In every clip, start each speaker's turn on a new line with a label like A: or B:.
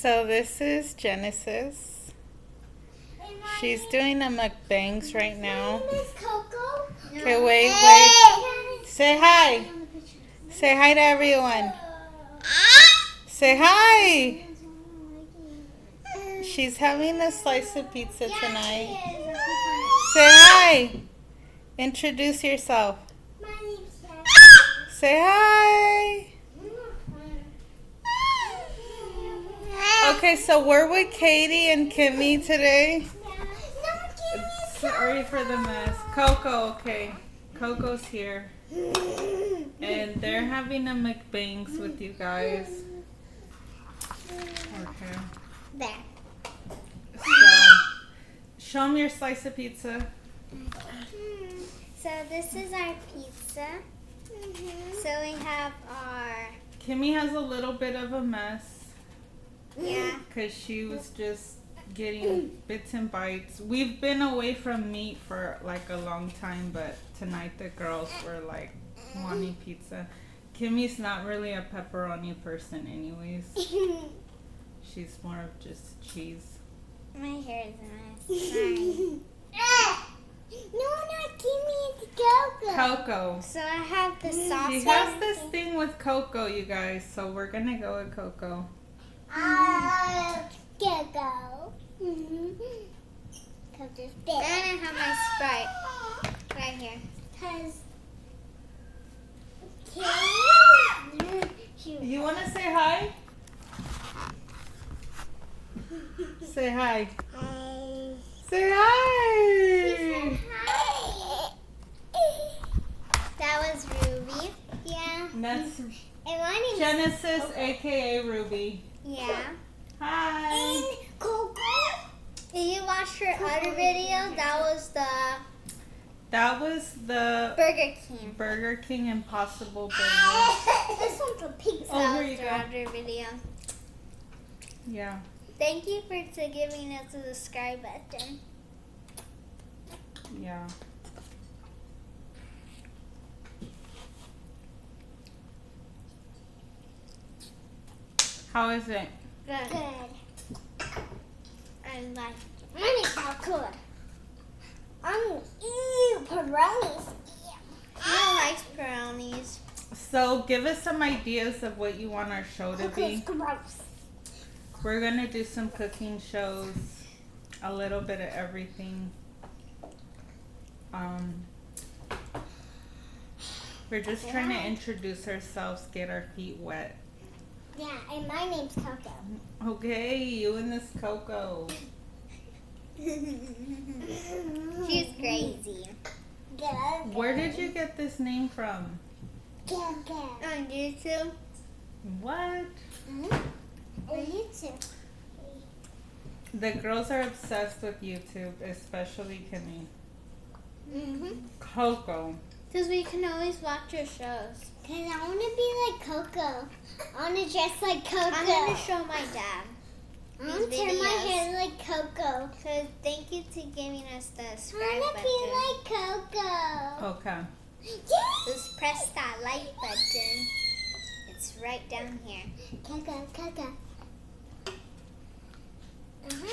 A: So this is Genesis. She's doing a mukbangs right now. Okay, wait. Say hi. Say hi to everyone. Say hi. She's having a slice of pizza tonight. Say hi. Introduce yourself. Say hi. Okay, so we're with Katie and Kimmy today. Sorry for the mess. Coco, okay. Coco's here. And they're having a mukbangs with you guys. Okay.
B: There.
A: So, show them your slice of pizza.
B: So this is our pizza. So we have our...
A: Kimmy has a little bit of a mess.
B: Yeah.
A: Because she was just getting bits and bites. We've been away from meat for like a long time, but tonight the girls were like wanting pizza. Kimmy's not really a pepperoni person anyways. She's more of just cheese.
B: My hair is a mess. Sorry. No, not Kimmy, it's Coco.
A: Coco.
B: So I have the sauce.
A: She has this thing with Coco, you guys, so we're gonna go with Coco.
B: Coco. Coco's big. And I have my Sprite right here.
A: You wanna say hi? Say hi. Say hi.
B: That was Ruby. Yeah.
A: And that's
B: And my name's
A: Genesis, aka Ruby.
B: Yeah.
A: Hi.
B: And Coco. Did you watch her other video? That was the Burger King Impossible Burger. This one's a pizza.
A: Oh, here you go.
B: Other video.
A: Yeah.
B: Thank you for giving us a subscribe button.
A: Yeah. How is it?
B: Good. I like it. Mine is so good. Brownies. I like brownies.
A: So give us some ideas of what you want our show to be.
B: Gross.
A: We're gonna do some cooking shows, a little bit of everything. We're just trying to introduce ourselves, get our feet wet.
B: Yeah, and my name's Coco.
A: Okay, you and this Coco.
B: She's crazy.
A: Where did you get this name from?
B: On YouTube.
A: What?
B: On YouTube.
A: The girls are obsessed with YouTube, especially Kimmy. Coco.
B: Because we can always watch your shows. Because I want to be like Coco. I want to dress like Coco. I'm going to show my dad. I want to turn my hair like Coco. So thank you to giving us the subscribe button. I want to be like Coco.
A: Okay.
B: Yeah. Just press that like button. It's right down here. Coco, Coco.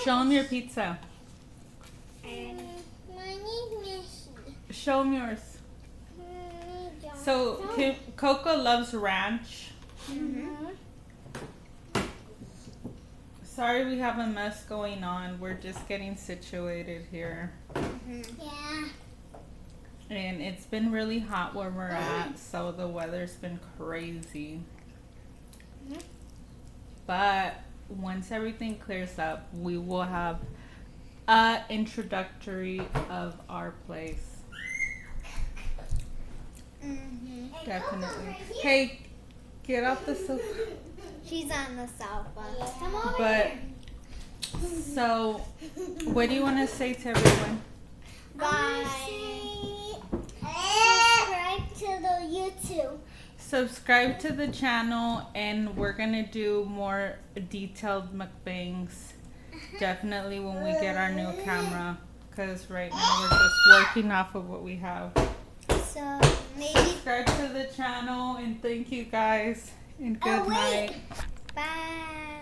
A: Show them your pizza.
B: Mine is messy.
A: Show them yours. So Coco loves ranch. Sorry we have a mess going on. We're just getting situated here.
B: Yeah.
A: And it's been really hot where we're at, so the weather's been crazy. But once everything clears up, we will have a introductory of our place. Definitely. Hey, get off the sofa.
B: She's on the sofa. Come over
A: But
B: here.
A: so, what do you want to say to everyone?
B: Bye. Subscribe to the YouTube.
A: Subscribe to the channel, and we're gonna do more detailed mukbangs. Definitely when we get our new camera, because right now we're just working off of what we have.
B: So maybe
A: Subscribe to the channel, and thank you guys, and good night.
B: Bye.